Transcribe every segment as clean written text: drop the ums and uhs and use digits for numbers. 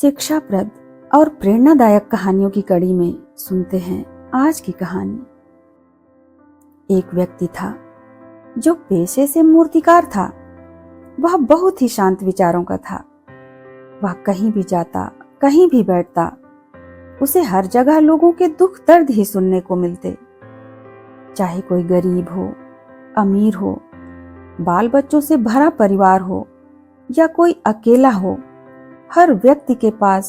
शिक्षाप्रद और प्रेरणादायक कहानियों की कड़ी में सुनते हैं आज की कहानी। एक व्यक्ति था जो पेशे से मूर्तिकार था। वह बहुत ही शांत विचारों का था। वह कहीं भी जाता, कहीं भी बैठता, उसे हर जगह लोगों के दुख दर्द ही सुनने को मिलते। चाहे कोई गरीब हो, अमीर हो, बाल बच्चों से भरा परिवार हो या कोई अकेला हो, हर व्यक्ति के पास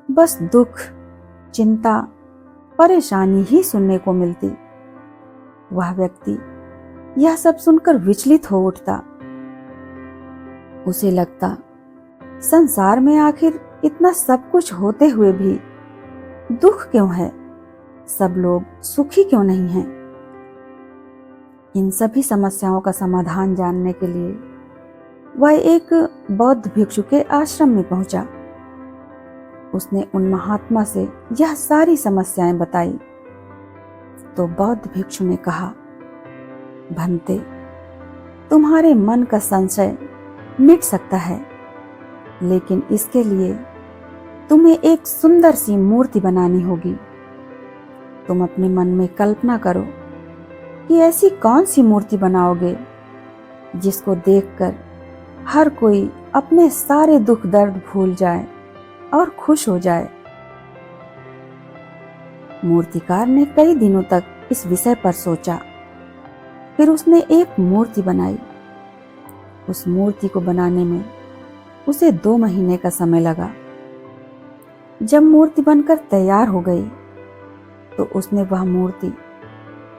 बस दुख, चिंता, परेशानी ही सुनने को मिलती। वह व्यक्ति यह सब सुनकर विचलित हो उठता। उसे लगता, संसार में आखिर इतना सब कुछ होते हुए भी दुख क्यों है? सब लोग सुखी क्यों नहीं हैं? इन सभी समस्याओं का समाधान जानने के लिए वह एक बौद्ध भिक्षु के आश्रम में पहुंचा। उसने उन महात्मा से यह सारी समस्याएं बताई तो बौद्ध भिक्षु ने कहा, भंते, तुम्हारे मन का संशय मिट सकता है, लेकिन इसके लिए तुम्हें एक सुंदर सी मूर्ति बनानी होगी। तुम अपने मन में कल्पना करो कि ऐसी कौन सी मूर्ति बनाओगे जिसको देखकर हर कोई अपने सारे दुख दर्द भूल जाए और खुश हो जाए। मूर्तिकार ने कई दिनों तक इस विषय पर सोचा। फिर उसने एक मूर्ति बनाई। उस मूर्ति को बनाने में उसे 2 महीने का समय लगा। जब मूर्ति बनकर तैयार हो गई तो उसने वह मूर्ति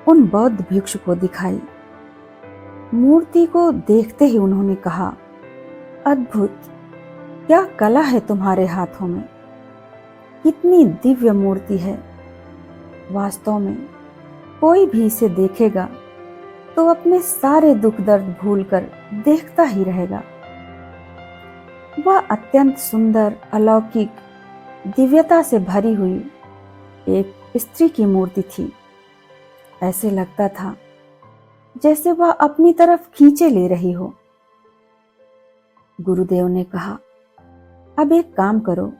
उन बौद्ध भिक्षु को दिखाई। मूर्ति को देखते ही उन्होंने कहा, अद्भुत, क्या कला है तुम्हारे हाथों में, कितनी दिव्य मूर्ति है। वास्तव में कोई भी इसे देखेगा तो अपने सारे दुख दर्द भूलकर देखता ही रहेगा। वह अत्यंत सुंदर, अलौकिक, दिव्यता से भरी हुई एक स्त्री की मूर्ति थी। ऐसे लगता था जैसे वह अपनी तरफ खींचे ले रही हो। गुरुदेव ने कहा, अब एक काम करो,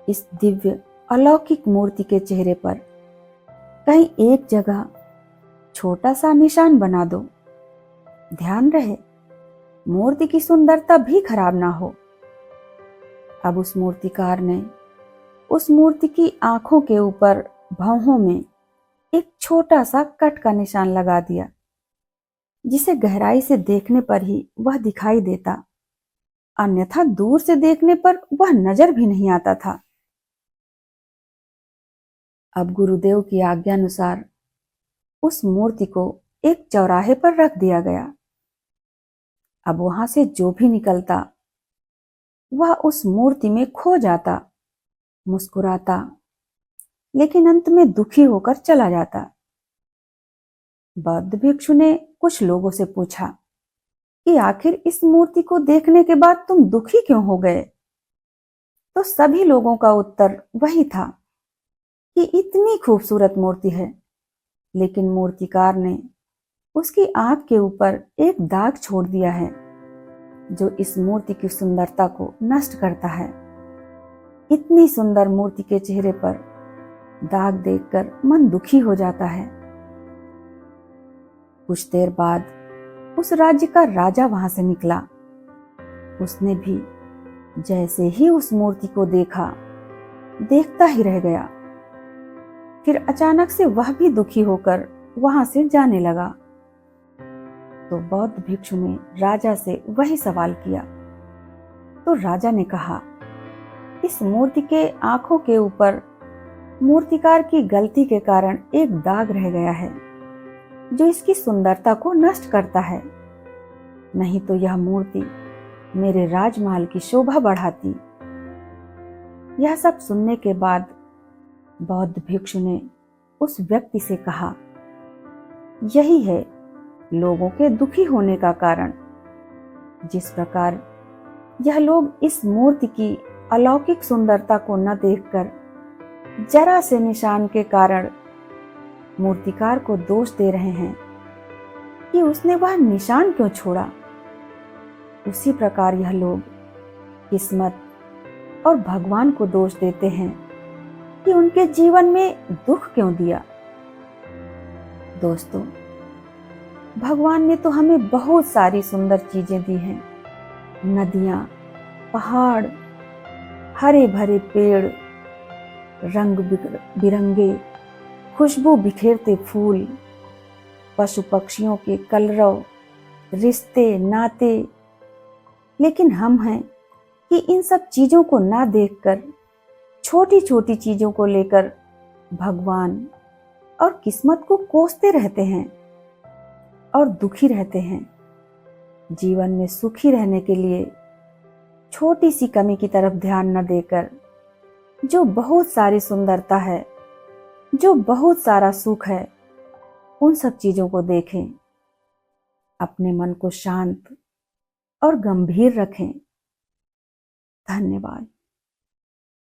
इस दिव्य अलौकिक मूर्ति के चेहरे पर कहीं एक जगह छोटा सा निशान बना दो। ध्यान रहे मूर्ति की सुंदरता भी खराब ना हो। अब उस मूर्तिकार ने उस मूर्ति की आंखों के ऊपर भौहों में एक छोटा सा कट का निशान लगा दिया, जिसे गहराई से देखने पर ही वह दिखाई देता, अन्यथा दूर से देखने पर वह नजर भी नहीं आता था। अब गुरुदेव की आज्ञानुसार उस मूर्ति को एक चौराहे पर रख दिया गया। अब वहां से जो भी निकलता वह उस मूर्ति में खो जाता, मुस्कुराता, लेकिन अंत में दुखी होकर चला जाता। बौद्ध भिक्षु ने कुछ लोगों से पूछा कि आखिर इस मूर्ति को देखने के बाद तुम दुखी क्यों हो गए? तो सभी लोगों का उत्तर वही था कि इतनी खूबसूरत मूर्ति है, लेकिन मूर्तिकार ने उसकी आंख के ऊपर एक दाग छोड़ दिया है जो इस मूर्ति की सुंदरता को नष्ट करता है। इतनी सुंदर मूर्ति के चेहरे पर दाग देखकर मन दुखी हो जाता है। कुछ देर बाद उस राज्य का राजा वहां से निकला। उसने भी जैसे ही उस मूर्ति को देखा, देखता ही रह गया। फिर अचानक से वह भी दुखी होकर वहां से जाने लगा। तो बौद्ध भिक्षु ने राजा से वही सवाल किया। तो राजा ने कहा, इस मूर्ति के आंखों के ऊपर मूर्तिकार की गलती के कारण एक दाग रह गया है जो इसकी सुंदरता को नष्ट करता है। नहीं तो यह मूर्ति मेरे राजमहल की शोभा बढ़ाती। यह सब सुनने के बाद बौद्ध भिक्षु ने उस व्यक्ति से कहा, यही है लोगों के दुखी होने का कारण। जिस प्रकार यह लोग इस मूर्ति की अलौकिक सुंदरता को न देखकर जरा से निशान के कारण मूर्तिकार को दोष दे रहे हैं कि उसने वह निशान क्यों छोड़ा, उसी प्रकार यह लोग किस्मत, और भगवान को दोष देते हैं कि उनके जीवन में दुख क्यों दिया। दोस्तों, भगवान ने तो हमें बहुत सारी सुंदर चीजें दी हैं। नदियां, पहाड़, हरे भरे पेड़, रंग बिरंगे खुशबू बिखेरते फूल, पशु पक्षियों के कलरव, रिश्ते नाते। लेकिन हम हैं कि इन सब चीजों को ना देखकर छोटी छोटी चीजों को लेकर भगवान और किस्मत को कोसते रहते हैं और दुखी रहते हैं। जीवन में सुखी रहने के लिए छोटी सी कमी की तरफ ध्यान न देकर जो बहुत सारी सुंदरता है, जो बहुत सारा सुख है, उन सब चीजों को देखें। अपने मन को शांत और गंभीर रखें। धन्यवाद।